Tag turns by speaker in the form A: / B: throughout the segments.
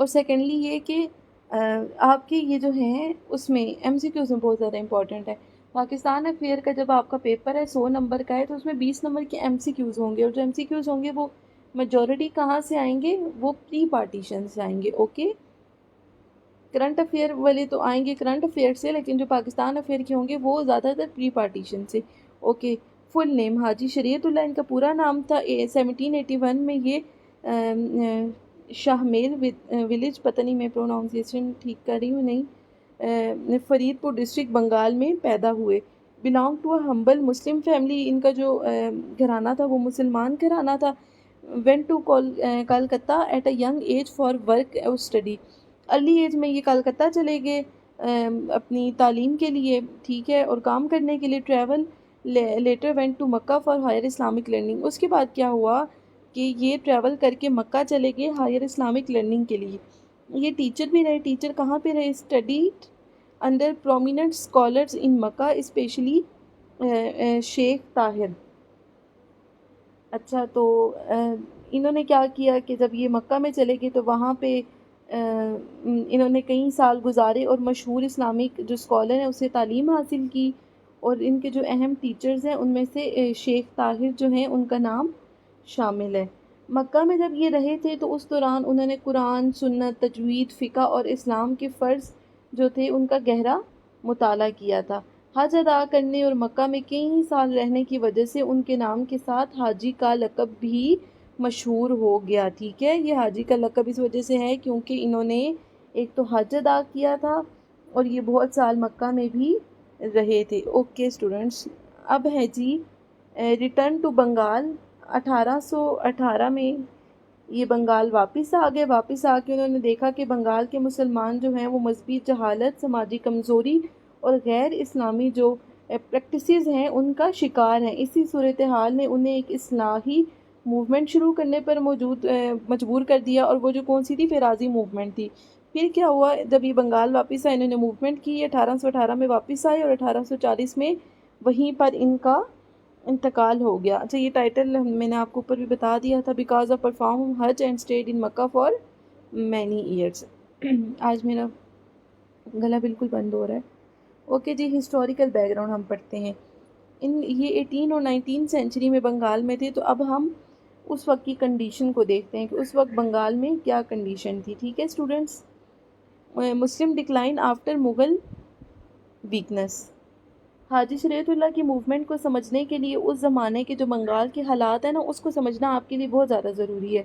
A: اور سیکنڈلی یہ کہ آپ کے یہ جو ہیں اس میں ایم سی کیوز میں بہت زیادہ امپورٹنٹ ہے. پاکستان افیئر کا جب آپ کا پیپر ہے 100 نمبر کا ہے تو اس میں 20 نمبر کے ایم سی کیوز ہوں گے, اور جو ایم سی کیوز ہوں گے وہ میجورٹی کہاں سے آئیں گے, وہ پری پارٹیشن سے آئیں گے. اوکے, کرنٹ افیئر والے تو آئیں گے کرنٹ افیئر سے, لیکن جو پاکستان افیئر کے ہوں گے وہ زیادہ تر پری پارٹیشن سے. اوکے, فل نیم حاجی شریعت اللہ ان کا پورا نام تھا. 1781 میں یہ شاہمیل ولیج, پتہ نہیں میں پروناؤنسیشن ٹھیک کر رہی ہوں نہیں, فرید پور ڈسٹرکٹ بنگال میں پیدا ہوئے. Belong to a humble Muslim family, ان کا جو گھرانہ تھا وہ مسلمان گھرانہ تھا. Went to Calcutta at a young age for work اور اسٹڈی, ارلی ایج میں یہ کلکتہ چلے گئے اپنی تعلیم کے لیے, ٹھیک ہے, اور کام کرنے کے لیے. Travel later went to Mecca for higher Islamic learning, اس کے بعد کیا ہوا کہ یہ ٹریول کر کے مکہ چلے گئے ہائر اسلامک لرننگ کے لیے. یہ ٹیچر بھی رہے. ٹیچر کہاں پہ رہے؟ اسٹڈیڈ انڈر پرومیننٹ اسکالرز ان مکہ, اسپیشلی شیخ طاہر. اچھا, تو انہوں نے کیا کیا کہ جب یہ مکہ میں چلے گئے تو وہاں پہ انہوں نے کئی سال گزارے اور مشہور اسلامک جو اسکالر ہیں اسے تعلیم حاصل کی. اور ان کے جو اہم ٹیچرز ہیں ان میں سے شیخ طاہر جو ہیں ان کا نام شامل ہے. مکہ میں جب یہ رہے تھے تو اس دوران انہوں نے قرآن, سنت, تجوید, فقہ اور اسلام کے فرض جو تھے ان کا گہرا مطالعہ کیا تھا. حج ادا کرنے اور مکہ میں کئی سال رہنے کی وجہ سے ان کے نام کے ساتھ حاجی کا لقب بھی مشہور ہو گیا. ٹھیک ہے, یہ حاجی کا لقب اس وجہ سے ہے کیونکہ انہوں نے ایک تو حج ادا کیا تھا اور یہ بہت سال مکہ میں بھی رہے تھے. اوکے اسٹوڈنٹس, اب ہے جی ریٹرن ٹو بنگال. 1818 میں یہ بنگال واپس آ گئے. واپس آ کے انہوں نے دیکھا کہ بنگال کے مسلمان جو ہیں وہ مذہبی جہالت, سماجی کمزوری اور غیر اسلامی جو پریکٹسز ہیں ان کا شکار ہیں. اسی صورتحال نے انہیں ایک اصلاحی موومنٹ شروع کرنے پر مجبور کر دیا, اور وہ جو کون سی تھی؟ فیرازی موومنٹ تھی. پھر کیا ہوا جب یہ بنگال واپس آئے, انہوں نے موومنٹ کی, 1818 میں واپس آئے اور 1840 میں وہیں پر ان کا انتقال ہو گیا. اچھا, یہ ٹائٹل میں نے آپ کو اوپر بھی بتا دیا تھا, because of perform Hajj and stayed in Mecca for many years. آج میرا گلا بالکل بند ہو رہا ہے. اوکے جی, ہسٹوریکل بیک گراؤنڈ ہم پڑھتے ہیں. یہ 18 اور 19 سینچری میں بنگال میں تھے, تو اب ہم اس وقت کی کنڈیشن کو دیکھتے ہیں کہ اس وقت بنگال میں کیا کنڈیشن تھی. ٹھیک ہے اسٹوڈنٹس, مسلم ڈکلائن آفٹر مغل ویکنس. حاجی شریعت اللہ کی موومنٹ کو سمجھنے کے لیے اس زمانے کے جو بنگال کے حالات ہیں نا, اس کو سمجھنا آپ کے لیے بہت زیادہ ضروری ہے.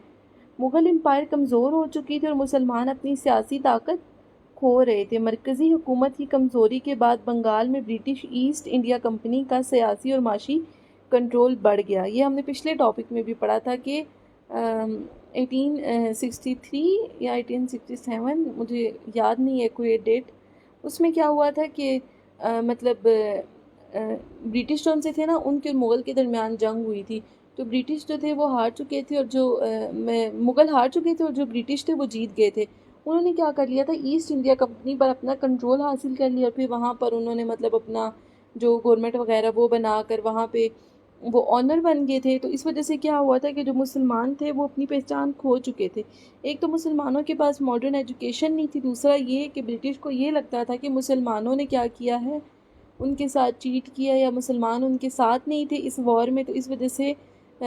A: مغل امپائر کمزور ہو چکی تھی اور مسلمان اپنی سیاسی طاقت کھو رہے تھے. مرکزی حکومت کی کمزوری کے بعد بنگال میں برٹش ایسٹ انڈیا کمپنی کا سیاسی اور معاشی کنٹرول بڑھ گیا. یہ ہم نے پچھلے ٹاپک میں بھی پڑھا تھا کہ 1863 یا 1867, مجھے یاد نہیں ہے کوئی ڈیٹ, اس میں کیا ہوا تھا کہ مطلب برٹش جو سے تھے نا, ان کے مغل کے درمیان جنگ ہوئی تھی. تو برٹش جو تھے وہ ہار چکے تھے, اور جو مغل ہار چکے تھے, اور جو برٹش تھے وہ جیت گئے تھے. انہوں نے کیا کر لیا تھا, ایسٹ انڈیا کمپنی پر اپنا کنٹرول حاصل کر لیا, اور پھر وہاں پر انہوں نے مطلب اپنا جو گورنمنٹ وغیرہ وہ بنا کر وہاں پہ وہ آنر بن گئے تھے. تو اس وجہ سے کیا ہوا تھا کہ جو مسلمان تھے وہ اپنی پہچان کھو چکے تھے. ایک تو مسلمانوں کے پاس ماڈرن ایجوکیشن نہیں تھی, دوسرا یہ کہ برٹش کو یہ لگتا تھا کہ مسلمانوں نے کیا کیا ہے, ان کے ساتھ چیٹ کیا, یا مسلمان ان کے ساتھ نہیں تھے اس وار میں. تو اس وجہ سے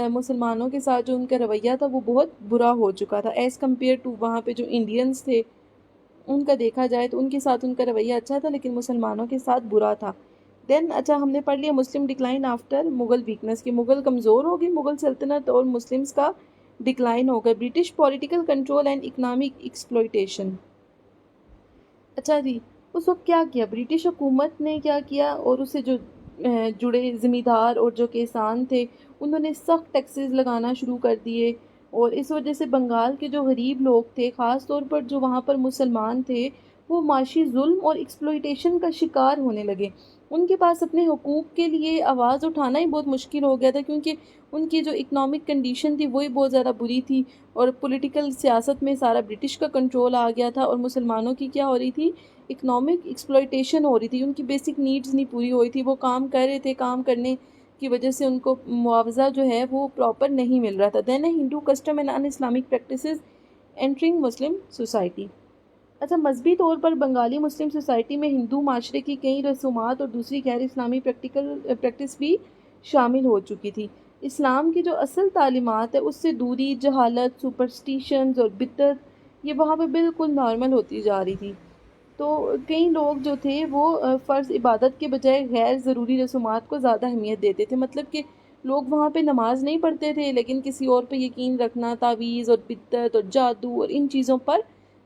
A: مسلمانوں کے ساتھ جو ان کا رویہ تھا وہ بہت برا ہو چکا تھا ایز کمپیئر ٹو وہاں پہ جو انڈینس تھے ان کا دیکھا جائے تو ان کے ساتھ ان کا رویہ اچھا تھا, لیکن مسلمانوں کے ساتھ برا تھا. دین اچھا, ہم نے پڑھ لیا مسلم ڈکلائن آفٹر مغل ویکنس, کہ مغل کمزور ہو گئی, مغل سلطنت اور مسلمس کا ڈکلائن ہو گیا. British political control and economic exploitation. اچھا جی, اس وقت کیا کیا برٹش حکومت نے, کیا کیا, اور اس سے جو جڑے زمیندار اور جو کسان تھے انہوں نے سخت ٹیکسز لگانا شروع کر دیے, اور اس وجہ سے بنگال کے جو غریب لوگ تھے, خاص طور پر جو وہاں پر مسلمان تھے, وہ معاشی ظلم اور ایکسپلوئٹیشن کا شکار ہونے لگے. ان کے پاس اپنے حقوق کے لیے آواز اٹھانا ہی بہت مشکل ہو گیا تھا, کیونکہ ان کی جو اکنامک کنڈیشن تھی وہی بہت زیادہ بری تھی, اور پولیٹیکل سیاست میں سارا برٹش کا کنٹرول آ گیا تھا, اور مسلمانوں کی کیا ہو رہی تھی, اکنامک ایکسپلوئٹیشن ہو رہی تھی. ان کی بیسک نیڈز نہیں پوری ہوئی تھی, وہ کام کر رہے تھے, کام کرنے کی وجہ سے ان کو معاوضہ جو ہے وہ پراپر نہیں مل رہا تھا. Then Hindu custom and in Islamic practices entering Muslim society. اچھا، مذہبی طور پر بنگالی مسلم سوسائٹی میں ہندو معاشرے کی کئی رسومات اور دوسری غیر اسلامی پریکٹس بھی شامل ہو چکی تھی. اسلام کی جو اصل تعلیمات ہے اس سے دوری، جہالت، سپرسٹیشنز اور بدعت یہ وہاں پہ بالکل نارمل ہوتی جا رہی تھی. تو کئی لوگ جو تھے وہ فرض عبادت کے بجائے غیر ضروری رسومات کو زیادہ اہمیت دیتے تھے. مطلب کہ لوگ وہاں پہ نماز نہیں پڑھتے تھے لیکن کسی اور پہ یقین رکھنا، تعویذ اور بدعت اور جادو اور ان چیزوں پر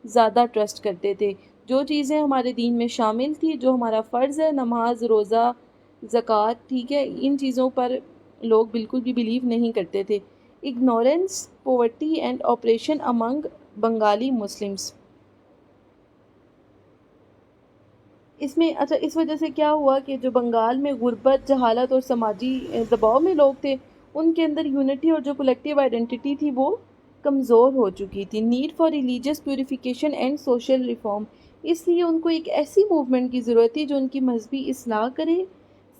A: زیادہ ٹرسٹ کرتے تھے. جو چیزیں ہمارے دین میں شامل تھی، جو ہمارا فرض ہے، نماز، روزہ، زکوٰۃ، ٹھیک ہے، ان چیزوں پر لوگ بالکل بھی بلیو نہیں کرتے تھے. Ignorance, poverty and oppression among Bengali Muslims. اس میں اچھا اس وجہ سے کیا ہوا کہ جو بنگال میں غربت، جہالت اور سماجی دباؤ میں لوگ تھے، ان کے اندر یونٹی اور جو کولیکٹیو آئیڈینٹی تھی وہ کمزور ہو چکی تھی. Need for religious purification and social reform. اس لیے ان کو ایک ایسی موومنٹ کی ضرورت تھی جو ان کی مذہبی اصلاح کرے،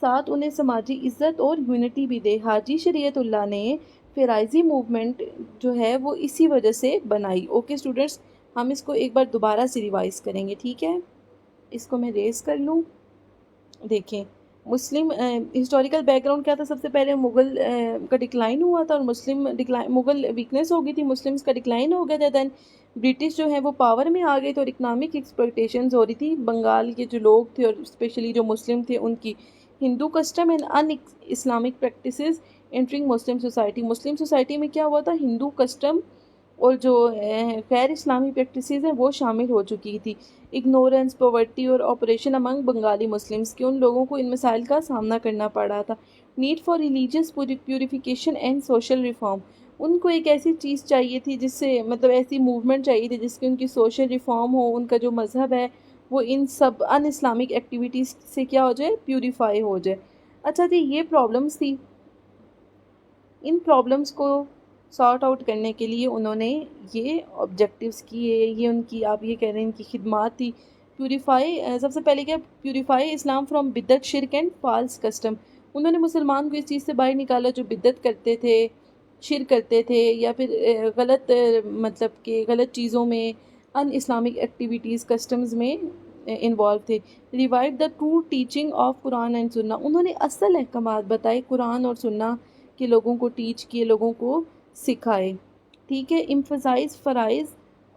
A: ساتھ انہیں سماجی عزت اور یونٹی بھی دے. حاجی شریعت اللہ نے فرائضی موومنٹ جو ہے وہ اسی وجہ سے بنائی. اوکے اسٹوڈنٹس، ہم اس کو ایک بار دوبارہ سے ریوائز کریں گے، ٹھیک ہے؟ اس کو میں ریز کر لوں. دیکھیں، مسلم ہسٹوریکل بیک گراؤنڈ کیا تھا؟ سب سے پہلے مغل کا ڈکلائن ہوا تھا اور مغل ویکنیس ہو گئی تھی، مسلمس کا ڈکلائن ہو گیا تھا. دین برٹش جو ہے وہ پاور میں آ گئے تھے اور اکنامک ایکسپلوٹیشنز ہو رہی تھی. بنگال کے جو لوگ تھے اور اسپیشلی جو مسلم تھے ان کی Hindu custom and in Islamic practices entering Muslim society. Muslim society میں کیا ہوا تھا؟ ہندو کسٹم اور جو غیر اسلامی پریکٹسز ہیں وہ شامل ہو چکی تھی. اگنورنس، پاورٹی اور آپریشن امنگ بنگالی مسلمس کے ان لوگوں کو ان مسائل کا سامنا کرنا پڑ رہا تھا. Need for religious purification and social reform. ان کو ایک ایسی چیز چاہیے تھی جس سے مطلب ایسی موومنٹ چاہیے تھی جس کی ان کی سوشل ریفارم ہو، ان کا جو مذہب ہے وہ ان سب ان اسلامک ایکٹیویٹیز سے کیا ہو جائے؟ پیوریفائی ہو جائے. اچھا جی، یہ پرابلمس تھی. ان پرابلمس کو سارٹ آؤٹ کرنے کے لیے انہوں نے یہ آبجیکٹیوز کیے، یہ ان کی آپ یہ کہہ رہے ہیں ان کی خدمات تھی. پیوریفائی، سب سے پہلے کیا؟ پیوریفائی اسلام فرام بدعت، شرک اینڈ فالس کسٹم. انہوں نے مسلمان کو اس چیز سے باہر نکالا جو بدعت کرتے تھے، شرک کرتے تھے یا پھر غلط مطلب کہ غلط چیزوں میں، ان اسلامک ایکٹیویٹیز، کسٹمز میں انوالو تھے. Revive the true teaching of Quran and Sunnah. انہوں نے اصل احکامات بتائے، قرآن اور سنہ کے لوگوں کو ٹیچ کیے، لوگوں کو سکھائے. ٹھیک ہے. ایمفسائز فرائض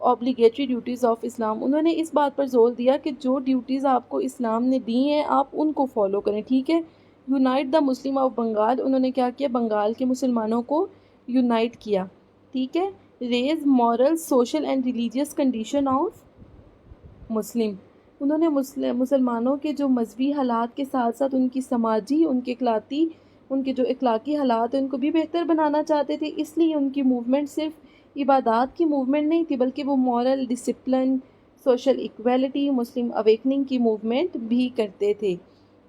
A: اوبلیگیٹری ڈیوٹیز آف اسلام. انہوں نے اس بات پر زور دیا کہ جو ڈیوٹیز آپ کو اسلام نے دی ہیں آپ ان کو فالو کریں. ٹھیک ہے. Unite the Muslim of Bengal. انہوں نے کیا کیا؟ بنگال کے مسلمانوں کو یونائٹ کیا. ٹھیک ہے. Raise moral, social and religious condition of مسلم. انہوں نے مسلمانوں کے جو مذہبی حالات کے ساتھ ساتھ ان کی سماجی، ان کے جو اخلاقی حالات ہیں ان کو بھی بہتر بنانا چاہتے تھے. اس لیے ان کی موومنٹ صرف عبادات کی موومنٹ نہیں تھی بلکہ وہ مورل ڈسپلن، سوشل ایکویلٹی، مسلم اویکننگ کی موومنٹ بھی کرتے تھے.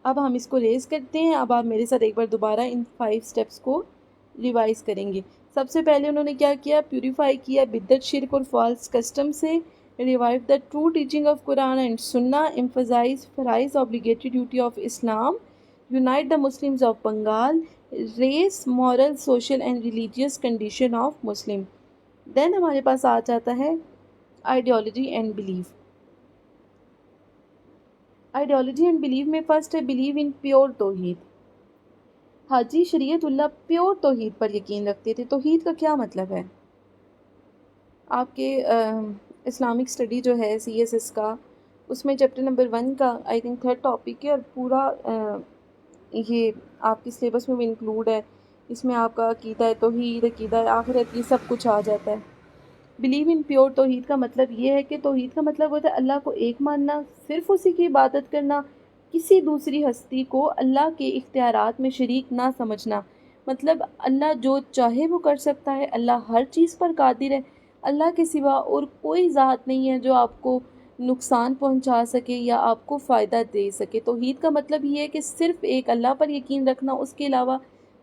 A: اب ہم اس کو ریز کرتے ہیں. اب آپ میرے ساتھ ایک بار دوبارہ ان 5 سٹیپس کو ریوائز کریں گے. سب سے پہلے انہوں نے کیا کیا؟ پیوریفائی کیا بدعت، شرک اور فالس کسٹم سے. Revive the true teaching of Quran and سنہ. ایمفسائز فرائض obligatory duty of Islam. Unite the Muslims of Bengal. Raise moral, social and religious condition of Muslim. Then ہمارے پاس آ جاتا ہے ideology and belief. Ideology and belief میں first ہے believe in pure توحید. حاجی شریعت اللہ پیور توحید پر یقین رکھتے تھے. توحید کا کیا مطلب ہے؟ آپ کے اسلامک اسٹڈی جو ہے CSS کا، اس میں چیپٹر نمبر 1 کا آئی تھنک 3rd ٹاپک ہے اور پورا یہ آپ کی سلیبس میں بھی انکلوڈ ہے. اس میں آپ کا عقیدہ توحید، عقیدہ آخرت، یہ سب کچھ آ جاتا ہے. بلیو ان پیور توحید کا مطلب یہ ہے کہ توحید کا مطلب ہوتا ہے اللہ کو ایک ماننا، صرف اسی کی عبادت کرنا، کسی دوسری ہستی کو اللہ کے اختیارات میں شریک نہ سمجھنا. مطلب اللہ جو چاہے وہ کر سکتا ہے، اللہ ہر چیز پر قادر ہے. اللہ کے سوا اور کوئی ذات نہیں ہے جو آپ کو نقصان پہنچا سکے یا آپ کو فائدہ دے سکے. توحید کا مطلب یہ ہے کہ صرف ایک اللہ پر یقین رکھنا، اس کے علاوہ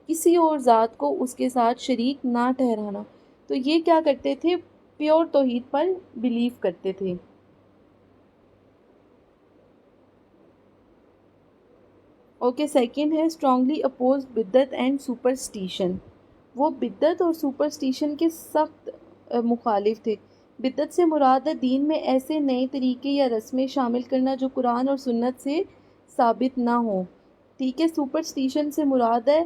A: کسی اور ذات کو اس کے ساتھ شریک نہ ٹھہرانا. تو یہ کیا کرتے تھے؟ پیور توحید پر بلیو کرتے تھے. اوکے. سیکنڈ ہے اسٹرانگلی اپوز بدعت اینڈ سپرسٹیشن. وہ بدعت اور سپرسٹیشن کے سخت مخالف تھے. بدعت سے مراد ہے دین میں ایسے نئے طریقے یا رسمیں شامل کرنا جو قرآن اور سنت سے ثابت نہ ہوں. ٹھیک ہے. سپرسٹیشن سے مراد ہے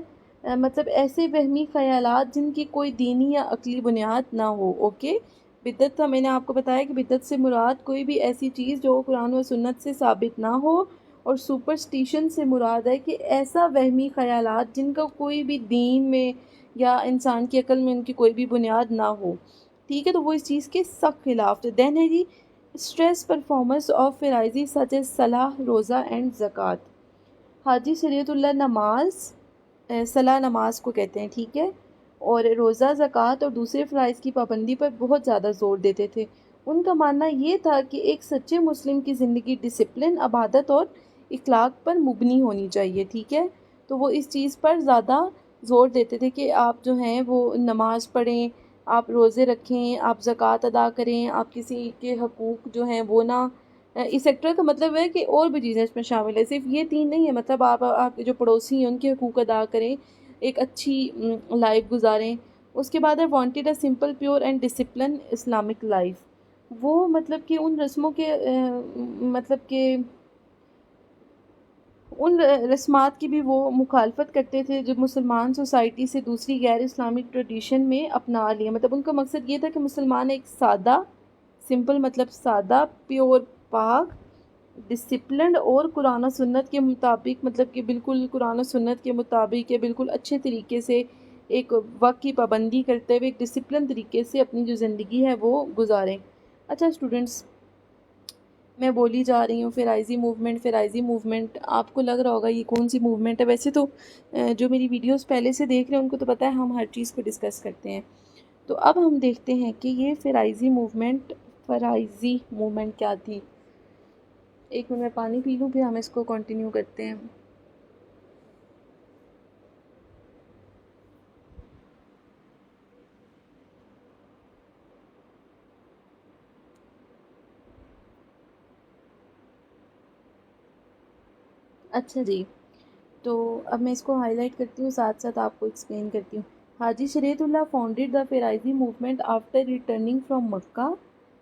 A: مطلب ایسے وہمی خیالات جن کی کوئی دینی یا عقلی بنیاد نہ ہو. اوکے. بدعت کا میں نے آپ کو بتایا کہ بدعت سے مراد کوئی بھی ایسی چیز جو قرآن و سنت سے ثابت نہ ہو، اور سپرسٹیشن سے مراد ہے کہ ایسا وہمی خیالات جن کا کوئی بھی دین میں یا انسان کی عقل میں ان کی کوئی بھی بنیاد نہ ہو. ٹھیک ہے. تو وہ اس چیز کے سخت خلاف تھے. دین ہے جی stress performance of Faraizi such as صلاح، روزہ اینڈ زکوٰۃ. حاجی شریعت اللہ نماز، صلاح نماز کو کہتے ہیں. ٹھیک ہے. اور روزہ، زکوٰۃ اور دوسرے فرائض کی پابندی پر بہت زیادہ زور دیتے تھے. ان کا ماننا یہ تھا کہ ایک سچے مسلم کی زندگی ڈسپلن، عبادت اور اخلاق پر مبنی ہونی چاہیے. ٹھیک ہے. تو وہ اس چیز پر زیادہ زور دیتے تھے کہ آپ جو ہیں وہ نماز پڑھیں، آپ روزے رکھیں، آپ زکوٰۃ ادا کریں، آپ کسی کے حقوق جو ہیں وہ نہ اس سیکٹر کا مطلب ہے کہ اور بھی چیزیں اس میں شامل ہے، صرف یہ تین نہیں ہے. مطلب آپ کے جو پڑوسی ہیں ان کے حقوق ادا کریں، ایک اچھی لائف گزاریں. اس کے بعد ہے wanted a simple pure and discipline Islamic life. وہ مطلب کہ ان رسموں کے مطلب کہ ان رسمات کی بھی وہ مخالفت کرتے تھے جو مسلمان سوسائٹی سے دوسری غیر اسلامک ٹریڈیشن میں اپنا لیے. مطلب ان کا مقصد یہ تھا کہ مسلمان ایک سادہ، سمپل مطلب سادہ، پیور، پاک، ڈسپلنڈ اور قرآن و سنت کے مطابق، مطلب کہ بالکل قرآن و سنت کے مطابق ہے، بالکل اچھے طریقے سے ایک وقت کی پابندی کرتے ہوئے ایک ڈسپلن طریقے سے اپنی جو زندگی ہے وہ گزاریں. اچھا اسٹوڈنٹس، میں بولی جا رہی ہوں فرائضی موومنٹ، فرائضی موومنٹ. آپ کو لگ رہا ہوگا یہ کون سی موومنٹ ہے. ویسے تو جو میری ویڈیوز پہلے سے دیکھ رہے ہیں ان کو تو پتہ ہے ہم ہر چیز کو ڈسکس کرتے ہیں. تو اب ہم دیکھتے ہیں کہ یہ فرائضی موومنٹ کیا تھی. ایک منٹ میں پانی پی لوں پھر ہم اس کو کنٹینیو کرتے ہیں. اچھا جی، تو اب میں اس کو ہائی لائٹ کرتی ہوں، ساتھ ساتھ آپ کو ایکسپلین کرتی ہوں. Haji Shariatullah founded the Faraizi movement after returning from Mecca.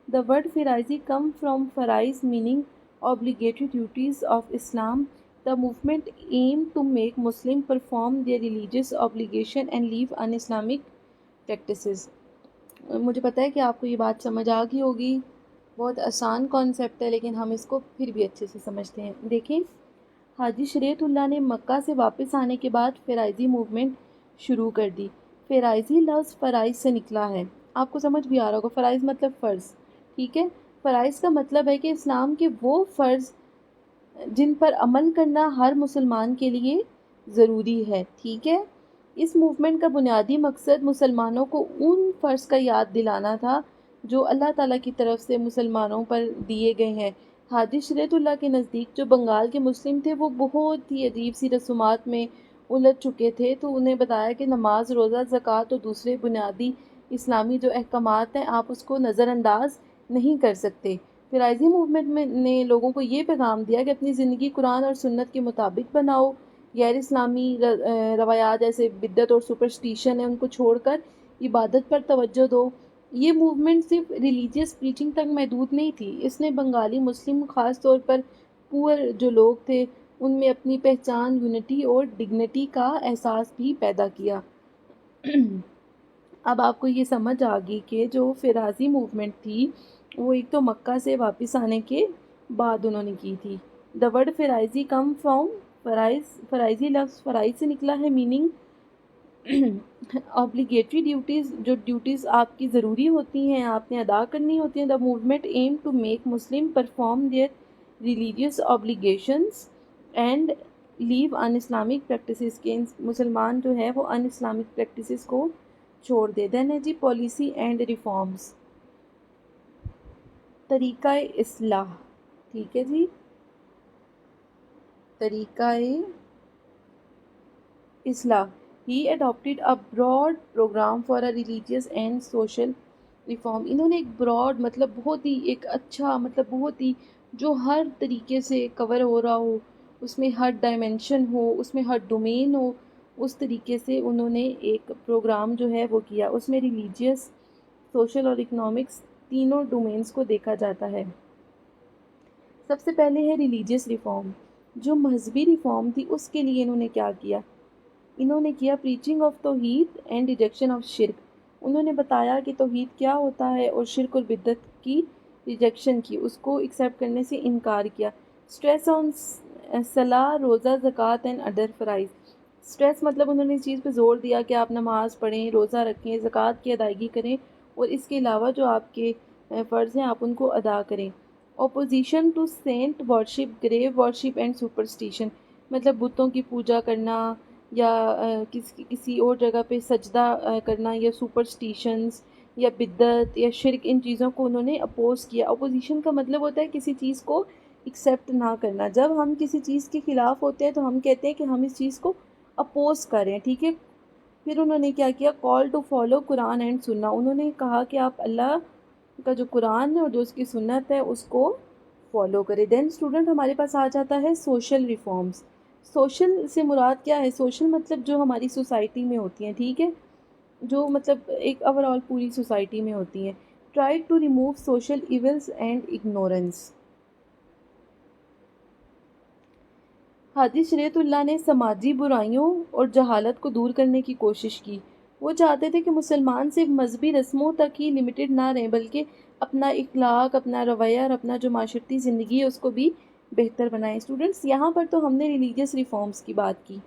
A: The word Faraizi come from فرائض meaning obligatory duties of Islam. The movement aimed to make Muslims perform their religious obligation and leave un-Islamic practices. مجھے پتہ ہے کہ آپ کو یہ بات سمجھ آ گئی ہوگی. بہت آسان کانسیپٹ ہے لیکن ہم اس کو پھر بھی اچھے سے سمجھتے ہیں. دیکھیں، حاجی شریعت اللہ نے مکہ سے واپس آنے کے بعد فرائضی موومنٹ شروع کر دی. فرائضی لفظ فرائض سے نکلا ہے. آپ کو سمجھ بھی آ رہا ہوگا، فرائض مطلب فرض. ٹھیک ہے. فرائض کا مطلب ہے کہ اسلام کے وہ فرض جن پر عمل کرنا ہر مسلمان کے لیے ضروری ہے. ٹھیک ہے. اس موومنٹ کا بنیادی مقصد مسلمانوں کو ان فرض کا یاد دلانا تھا جو اللہ تعالیٰ کی طرف سے مسلمانوں پر دیے گئے ہیں. حاجی شریعت اللہ کے نزدیک جو بنگال کے مسلم تھے وہ بہت ہی عجیب سی رسومات میں الجھ چکے تھے، تو انہیں بتایا کہ نماز، روزہ، زکوٰۃ اور دوسرے بنیادی اسلامی جو احکامات ہیں آپ اس کو نظر انداز نہیں کر سکتے. فرائضی موومنٹ نے لوگوں کو یہ پیغام دیا کہ اپنی زندگی قرآن اور سنت کے مطابق بناؤ. غیر اسلامی روایات جیسے بدعت اور سپرسٹیشن ہے ان کو چھوڑ کر عبادت پر توجہ دو. یہ موومنٹ صرف ریلیجیس پریچنگ تک محدود نہیں تھی. اس نے بنگالی مسلم، خاص طور پر پور جو لوگ تھے، ان میں اپنی پہچان، یونٹی اور ڈگنیٹی کا احساس بھی پیدا کیا. اب آپ کو یہ سمجھ آ گئی کہ جو فرائضی موومنٹ تھی وہ ایک تو مکہ سے واپس آنے کے بعد انہوں نے کی تھی. دا ورڈ فرائضی کم فرام فرائض. فرائضی لفظ فرائض سے نکلا ہے. میننگ obligatory ڈیوٹیز، جو ڈیوٹیز آپ کی ضروری ہوتی ہیں، آپ نے ادا کرنی ہوتی ہیں. The movement aim to make Muslim perform their religious obbligations and live in Islamic practices. کے مسلمان جو ہے وہ ان اسلامک پریکٹسز کو چھوڑ دے. دین ہے جی پالیسی اینڈ ریفارمز. طریقہ اصلاح. ٹھیک ہے جی، طریقہ اصلاح. He adopted a broad program for a religious and social reform. انہوں نے ایک براڈ مطلب بہت ہی ایک اچھا مطلب بہت ہی جو ہر طریقے سے کور ہو رہا ہو، اس میں ہر ڈائمنشن ہو، اس میں ہر ڈومین ہو، اس طریقے سے انہوں نے ایک پروگرام جو ہے وہ کیا. اس میں ریلیجیس، سوشل اور اکنامکس تینوں ڈومینز کو دیکھا جاتا ہے۔ سب سے پہلے ہے ریلیجیس ریفارم۔ جو مذہبی ریفارم تھی اس کے لیے انہوں نے کیا کیا؟ انہوں نے کیا پریچنگ آف توحید اینڈ ریجیکشن آف شرک۔ انہوں نے بتایا کہ توحید کیا ہوتا ہے اور شرک اور بدعت کی ریجیکشن کی، اس کو ایکسیپٹ کرنے سے انکار کیا۔ اسٹریس آن صلاح، روزہ، زکوٰۃ اینڈ ادر فرائض۔ اسٹریس مطلب انہوں نے اس چیز پہ زور دیا کہ آپ نماز پڑھیں، روزہ رکھیں، زکوٰۃ کی ادائیگی کریں اور اس کے علاوہ جو آپ کے فرض ہیں آپ ان کو ادا کریں۔ Opposition to saint worship, grave worship and superstition, مطلب بتوں کی پوجا کرنا یا کسی اور جگہ پہ سجدہ کرنا یا سپرسٹیشنز یا بدعت یا شرک، ان چیزوں کو انہوں نے اپوز کیا۔ اپوزیشن کا مطلب ہوتا ہے کسی چیز کو ایکسیپٹ نہ کرنا۔ جب ہم کسی چیز کے خلاف ہوتے ہیں تو ہم کہتے ہیں کہ ہم اس چیز کو اپوز کریں، ٹھیک ہے۔ پھر انہوں نے کیا کیا؟ Call to follow Quran and Sunnah. انہوں نے کہا کہ آپ اللہ کا جو قرآن ہے اور جو اس کی سنت ہے اس کو فالو کرے۔ دین اسٹوڈنٹ ہمارے پاس آ جاتا ہے سوشل ریفارمز۔ سوشل سے مراد کیا ہے؟ سوشل مطلب جو ہماری سوسائٹی میں ہوتی ہیں، ٹھیک ہے، جو مطلب ایک اوور آل پوری سوسائٹی میں ہوتی ہیں۔ Try to remove social evils and ignorance. Haji شریعت اللہ نے سماجی برائیوں اور جہالت کو دور کرنے کی کوشش کی۔ وہ چاہتے تھے کہ مسلمان صرف مذہبی رسموں تک ہی لمیٹڈ نہ رہیں بلکہ اپنا اخلاق، اپنا رویہ اور اپنا جو معاشرتی زندگی ہے اس کو بھی بہتر بنائیں۔ اسٹوڈنٹس یہاں پر تو ہم نے ریلیجیس ریفارمز کی بات کی،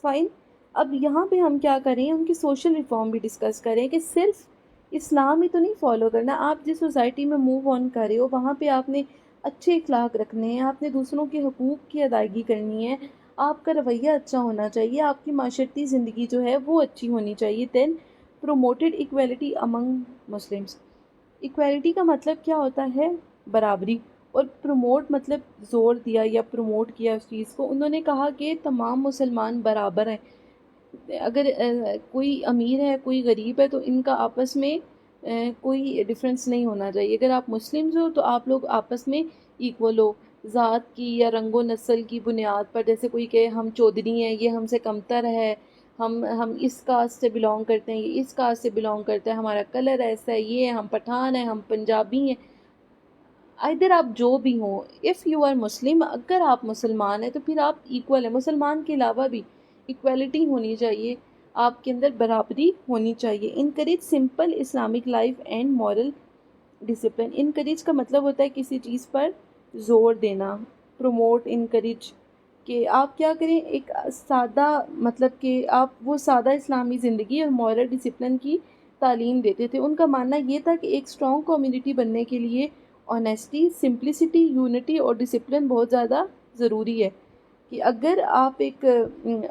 A: فائن۔ اب یہاں پہ ہم کیا کریں؟ ان کی سوشل ریفارم بھی ڈسکس کریں کہ صرف اسلام ہی تو نہیں فالو کرنا، آپ جس سوسائٹی میں موو آن کر رہے ہو وہاں پہ آپ نے اچھے اخلاق رکھنے ہیں، آپ نے دوسروں کے حقوق کی ادائیگی کرنی ہے، آپ کا رویہ اچھا ہونا چاہیے، آپ کی معاشرتی زندگی جو ہے وہ اچھی ہونی چاہیے۔ Then promoted equality among Muslims. Equality کا مطلب کیا ہوتا ہے؟ برابری، اور پروموٹ مطلب زور دیا یا پروموٹ کیا اس چیز کو۔ انہوں نے کہا کہ تمام مسلمان برابر ہیں، اگر کوئی امیر ہے کوئی غریب ہے تو ان کا آپس میں کوئی ڈفرینس نہیں ہونا چاہیے۔ اگر آپ مسلمز ہو تو آپ لوگ آپس میں ایکول ہو، ذات کی یا رنگ و نسل کی بنیاد پر، جیسے کوئی کہ ہم چودھری ہیں، یہ ہم سے کمتر ہے، ہم اس کاسٹ سے بلانگ کرتے ہیں، یہ اس کاسٹ سے بلانگ کرتا ہے، ہمارا کلر ایسا ہے، یہ ہم پٹھان ہیں، ہم پنجابی ہیں، ادھر آپ جو بھی ہوں، اف یو آر مسلم، اگر آپ مسلمان ہیں تو پھر آپ ایکول ہیں۔ مسلمان کے علاوہ بھی ایکویلٹی ہونی چاہیے، آپ کے اندر برابری ہونی چاہیے۔ Encourage simple Islamic life and moral discipline. Encourage کا مطلب ہوتا ہے کسی چیز پر زور دینا، پروموٹ، انکریج، کہ آپ کیا کریں، ایک سادہ مطلب کہ آپ وہ سادہ اسلامی زندگی اور مورل ڈسپلن کی تعلیم دیتے تھے۔ ان کا ماننا یہ تھا کہ ایک اسٹرانگ کمیونٹی بننے کے لیے آنیسٹی، سمپلسٹی، یونٹی اور ڈسپلن بہت زیادہ ضروری ہے، کہ اگر آپ ایک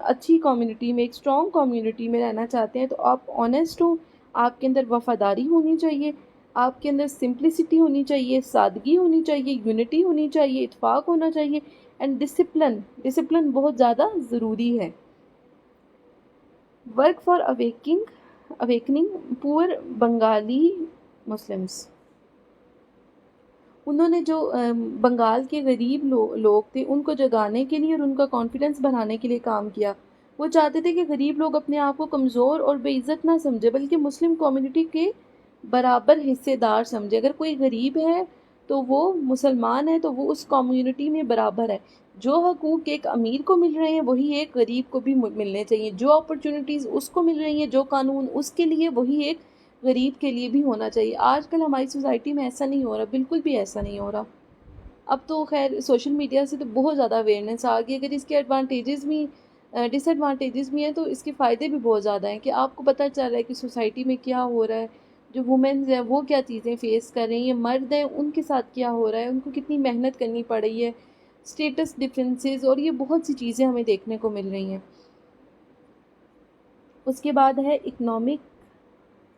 A: اچھی کمیونٹی میں، ایک اسٹرانگ کمیونٹی میں رہنا چاہتے ہیں تو آپ آنیسٹ ہوں، آپ کے اندر وفاداری ہونی چاہیے، آپ کے اندر سمپلسٹی ہونی چاہیے، سادگی ہونی چاہیے، یونٹی ہونی چاہیے، اتفاق ہونا چاہیے، اینڈ ڈسپلن بہت زیادہ ضروری ہے۔ ورک فار اویکننگ پور بنگالی مسلمس۔ انہوں نے جو بنگال کے غریب لوگ تھے ان کو جگانے کے لیے اور ان کا کانفیڈنس بڑھانے کے لیے کام کیا۔ وہ چاہتے تھے کہ غریب لوگ اپنے آپ کو کمزور اور بے عزت نہ سمجھے بلکہ مسلم کمیونٹی کے برابر حصے دار سمجھے۔ اگر کوئی غریب ہے تو وہ مسلمان ہے تو وہ اس کمیونٹی میں برابر ہے۔ جو حقوق ایک امیر کو مل رہے ہیں وہی ایک غریب کو بھی ملنے چاہیے، جو اپرچونٹیز اس کو مل رہی ہیں، جو قانون اس کے لیے وہی ایک غریب کے لیے بھی ہونا چاہیے۔ آج کل ہماری سوسائٹی میں ایسا نہیں ہو رہا، بالکل بھی ایسا نہیں ہو رہا۔ اب تو خیر سوشل میڈیا سے تو بہت زیادہ اویئرنیس آ گئی، اگر اس کے ایڈوانٹیجز بھی ڈس ایڈوانٹیجز بھی ہیں تو اس کے فائدے بھی بہت زیادہ ہیں، کہ آپ کو پتہ چل رہا ہے کہ سوسائٹی میں کیا ہو رہا ہے، جو وومنز ہیں وہ کیا چیزیں فیس کر رہی ہیں، مرد ہیں ان کے ساتھ کیا ہو رہا ہے، ان کو کتنی محنت کرنی پڑ رہی ہے، اسٹیٹس ڈفرینسز، اور یہ بہت سی چیزیں ہمیں دیکھنے کو مل رہی ہیں۔ اس کے بعد ہے economic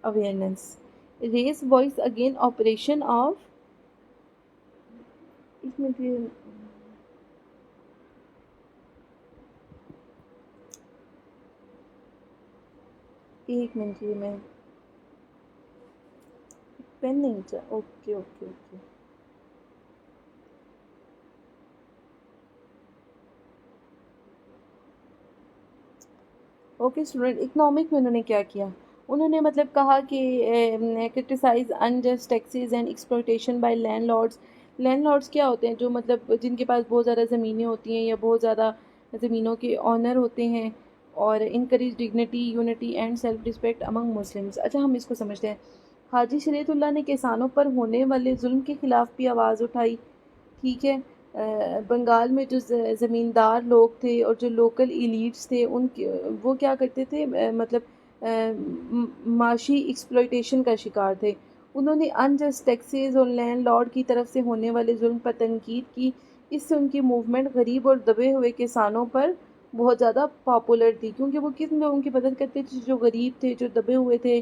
A: awareness, raise voice against oppression of, اس میں ایک منٹ، یہ میں پین نہیں okay okay okay. Okay student, economic میں انہوں نے کیا کیا؟ انہوں نے مطلب کہا کہ criticise unjust taxes and exploitation by landlords. Landlords کیا ہوتے ہیں؟ جو مطلب جن کے پاس بہت زیادہ زمینیں ہوتی ہیں یا بہت زیادہ زمینوں کے آنر ہوتے ہیں. اور encourage dignity unity and self respect among Muslims. اچھا ہم اس کو سمجھتے ہیں. حاجی شریعت اللہ نے کسانوں پر ہونے والے ظلم کے خلاف بھی آواز اٹھائی. ٹھیک ہے. بنگال میں جو زمیندار لوگ تھے اور جو لوکل ایلیٹس تھے ان کے وہ کیا کرتے تھے مطلب معاشی ایکسپلوئٹیشن کا شکار تھے. انہوں نے انجسٹ ٹیکسیز اور لینڈ لارڈ کی طرف سے ہونے والے ظلم پر تنقید کی. اس سے ان کی موومنٹ غریب اور دبے ہوئے کسانوں پر بہت زیادہ پاپولر تھی، کیونکہ وہ کس لوگوں کی مدد کرتے تھے؟ جو غریب تھے، جو دبے ہوئے تھے،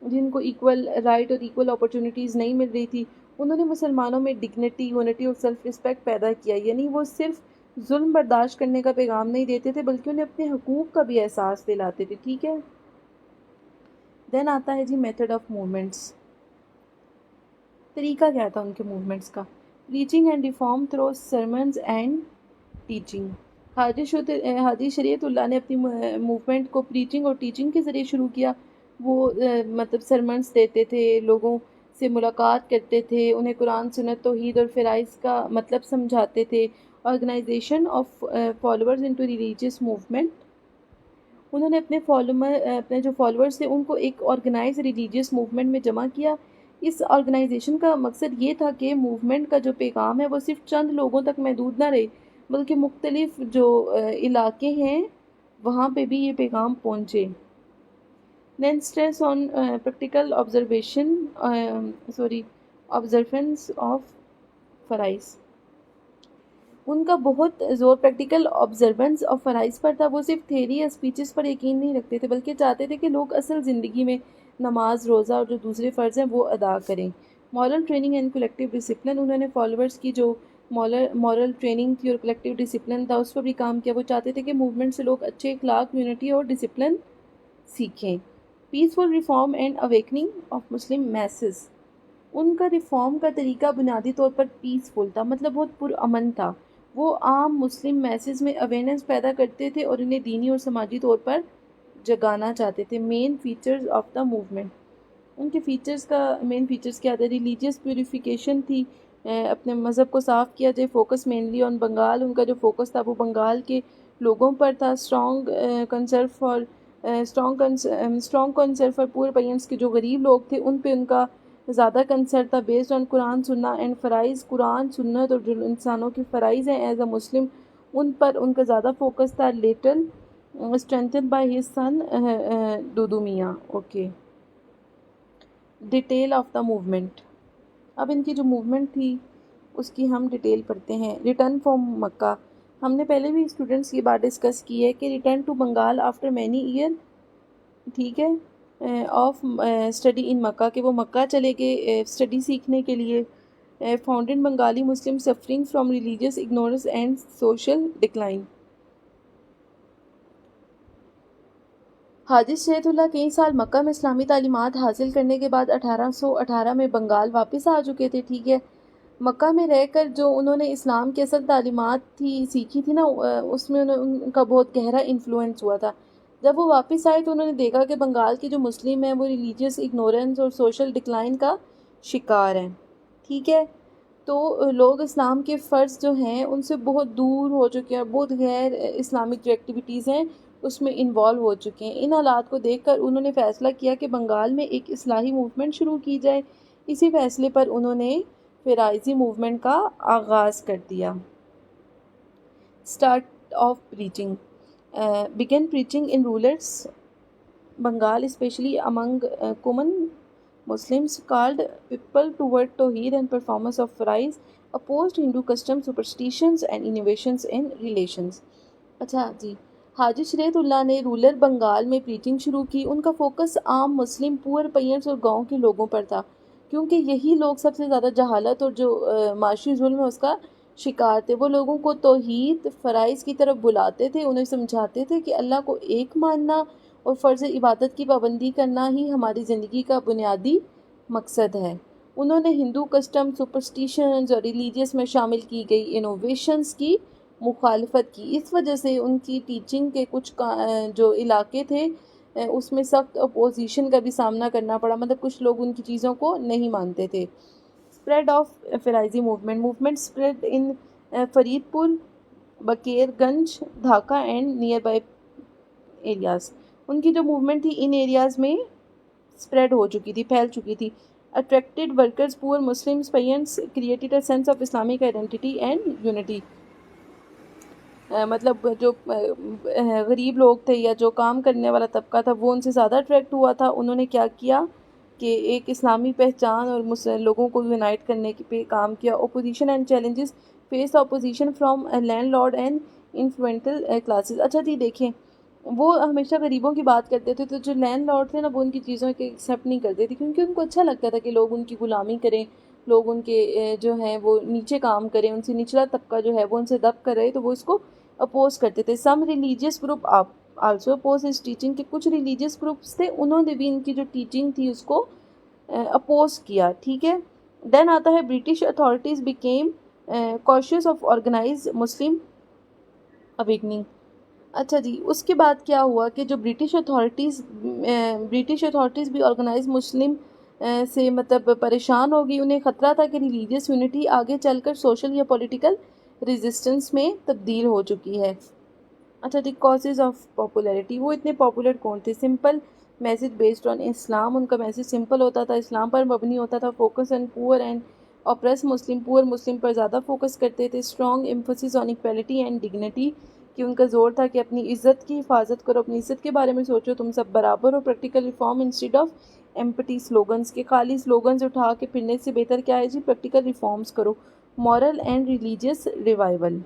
A: جن کو ایکول رائٹ اور ایکول اپرچونیٹیز نہیں مل رہی تھی. انہوں نے مسلمانوں میں ڈگنیٹی یونٹی اور سیلف رسپیکٹ پیدا کیا. یعنی وہ صرف ظلم برداشت کرنے کا پیغام نہیں دیتے تھے بلکہ انہیں اپنے حقوق کا بھی احساس دلاتے تھے. ٹھیک ہے. دین آتا ہے جی میتھڈ آف موومنٹس. طریقہ کیا تھا ان کے موومنٹس کا؟ Preaching and reform through sermons and teaching. حاجی شریعت اللہ نے اپنی موومنٹ کو پریچنگ اور ٹیچنگ کے ذریعے شروع کیا. وہ مطلب سرمنز دیتے تھے، لوگوں سے ملاقات کرتے تھے، انہیں قرآن سنت توحید اور فرائض کا مطلب سمجھاتے تھے. Organisation of followers into religious movement. انہوں نے اپنے جو فالوورز تھے ان کو ایک آرگنائز ریلیجیس موومنٹ میں جمع کیا. اس آرگنائزیشن کا مقصد یہ تھا کہ موومنٹ کا جو پیغام ہے وہ صرف چند لوگوں تک محدود نہ رہے بلکہ مختلف جو علاقے ہیں وہاں پہ بھی یہ پیغام پہنچے. دین اسٹریس آن پریکٹیکل آبزرونس آف فرائض. ان کا بہت زور پریکٹیکل آبزرونس آف فرائض پر تھا. وہ صرف تھیری یا اسپیچز پر یقین نہیں رکھتے تھے بلکہ چاہتے تھے کہ لوگ اصل زندگی میں نماز، روزہ اور جو دوسرے فرض ہیں وہ ادا کریں. Moral training and collective discipline. انہوں نے فالوورز کی جو مورل ٹریننگ تھی اور کلیکٹیو ڈسپلن تھا اس پر بھی کام کیا. وہ چاہتے تھے کہ موومنٹ سے لوگ اچھے اخلاق، یونٹی اور ڈسپلن سیکھیں. Peaceful reform and awakening of Muslim masses. ان کا ریفارم کا طریقہ بنیادی طور پر پیسفل تھا، مطلب بہت پرامن تھا. وہ عام مسلم میسز میں اویئرنیس پیدا کرتے تھے اور انہیں دینی اور سماجی طور پر جگانا چاہتے تھے. Main features of the movement. ان کے مین فیچرز کیا تھے؟ ریلیجیس پیوریفیکیشن تھی، اپنے مذہب کو صاف کیا جائے. Focus mainly on Bengal. ان کا جو فوکس تھا وہ بنگال کے لوگوں پر تھا. اسٹرانگ کنسرن فار پور پیئنٹس کے جو غریب لوگ تھے ان پہ ان کا زیادہ کنسرن تھا. بیسڈ آن قرآن سننا اینڈ فرائض. قرآن سنت اور جو انسانوں کے فرائض ہیں ایز اے مسلم ان پر ان کا زیادہ فوکس تھا. Later strengthen by his son Dudu Miyan. Okay. Detail of the movement. اب ان کی جو موومنٹ تھی اس کی ہم ڈیٹیل پڑھتے ہیں. ریٹرن فرام مکہ. ہم نے پہلے بھی اسٹوڈنٹس کی بات ڈسکس کی ہے کہ return to Bengal after many year. ٹھیک ہے. آف اسٹڈی ان مکہ، کہ وہ مکہ چلے گئے اسٹڈی سیکھنے کے لیے. Founding Bengali Muslim suffering from religious ignorance and social decline. حاجی شریعت اللہ کئی سال مکہ میں اسلامی تعلیمات حاصل کرنے کے بعد 1818 میں بنگال واپس آ چکے تھے. ٹھیک ہے. مکہ میں رہ کر جو انہوں نے اسلام کی اصل تعلیمات سیکھی تھی نا اس میں ان کا بہت گہرا انفلوئنس ہوا تھا. جب وہ واپس آئے تو انہوں نے دیکھا کہ بنگال کے جو مسلم ہیں وہ ریلیجیس اگنورنس اور سوشل ڈکلائن کا شکار ہیں. ٹھیک ہے. تو لوگ اسلام کے فرض جو ہیں ان سے بہت دور ہو چکے ہیں، بہت غیر اسلامک جو ایکٹیویٹیز ہیں اس میں انوالو ہو چکے ہیں. ان حالات کو دیکھ کر انہوں نے فیصلہ کیا کہ بنگال میں ایک اصلاحی موومنٹ شروع کی جائے. اسی فیصلے پر انہوں نے فرائضی موومنٹ کا آغاز کر دیا. Start of preaching. Began preaching in rural Bengal especially among common Muslims, called people toward Tawheed and performance of Faraiz, opposed Hindu customs, superstitions and innovations in relations. اچھا جی. حاجی شریعت اللہ نے رولر بنگال میں پریچنگ شروع کی. ان کا فوکس عام مسلم پور پیئنٹس اور گاؤں کے لوگوں پر تھا کیونکہ یہی لوگ سب سے زیادہ جہالت اور جو معاشی ظلم ہے اس کا شکار تھے. وہ لوگوں کو توحید فرائض کی طرف بلاتے تھے، انہیں سمجھاتے تھے کہ اللہ کو ایک ماننا اور فرض عبادت کی پابندی کرنا ہی ہماری زندگی کا بنیادی مقصد ہے. انہوں نے ہندو کسٹم، سپرسٹیشنز اور ریلیجیس میں شامل کی گئی انوویشنز کی مخالفت کی. اس وجہ سے ان کی ٹیچنگ کے کچھ جو علاقے تھے اس میں سخت اپوزیشن کا بھی سامنا کرنا پڑا، مطلب کچھ لوگ ان کی چیزوں کو نہیں مانتے تھے۔ Spread of Faraizi movement spread in Faridpur, Bakerganj, Dhaka and nearby areas. ان کی جو موومنٹ تھی ان ایریاز میں اسپریڈ ہو چکی تھی، پھیل چکی تھی۔ Attracted workers poor Muslims peasants created a sense of Islamic identity and unity. مطلب جو غریب لوگ تھے یا جو کام کرنے والا طبقہ تھا وہ ان سے زیادہ اٹریکٹ ہوا تھا۔ انہوں نے کیا کیا کہ ایک اسلامی پہچان اور لوگوں کو یونائٹ کرنے پہ کام کیا۔ Opposition and challenges face opposition from landlord and influential classes. اچھا جی دیکھیں، وہ ہمیشہ غریبوں کی بات کرتے تھے، تو جو لینڈ لارڈ تھے نا وہ ان کی چیزوں کے ایکسیپٹ نہیں کرتے تھے، کیونکہ ان کو اچھا لگتا تھا کہ لوگ ان کی غلامی کریں، لوگ ان کے جو ہیں وہ نیچے کام کریں، ان سے نچلا طبقہ جو ہے وہ ان سے دب کر رہے، تو وہ اس کو اپوز کرتے تھے۔ Some religious group also oppose his teaching, کہ کچھ ریلیجیس گروپس تھے انہوں نے بھی ان کی جو ٹیچنگ تھی اس کو اپوز کیا، ٹھیک ہے۔ دین آتا ہے British authorities became cautious of organise Muslim awakening. اچھا جی، اس کے بعد کیا ہوا کہ جو برٹش اتھارٹیز بھی آرگنائز مسلم سے مطلب پریشان ہو گئی، انہیں خطرہ تھا کہ ریلیجیس یونٹی آگے چل کر سوشل یا پولیٹیکل ریزسٹنس میں تبدیل ہو چکی ہے۔ اچھا جی، کازز آف پاپولیرٹی، وہ اتنے پاپولر کون تھے؟ سمپل میسج بیسڈ آن اسلام، ان کا میسج سمپل ہوتا تھا، اسلام پر مبنی ہوتا تھا۔ Focus on poor and oppress مسلم، پور مسلم پر زیادہ فوکس کرتے تھے۔ Strong emphasis on equality and dignity, کہ ان کا زور تھا کہ اپنی عزت کی حفاظت کرو، اپنی عزت کے بارے میں سوچو، تم سب برابر ہو۔ Practical reform instead of empty slogans, کے خالی سلوگنز اٹھا کے پھرنے سے بہتر کیا ہے جی، پریکٹیکل ریفارمز کرو۔ Moral and religious revival,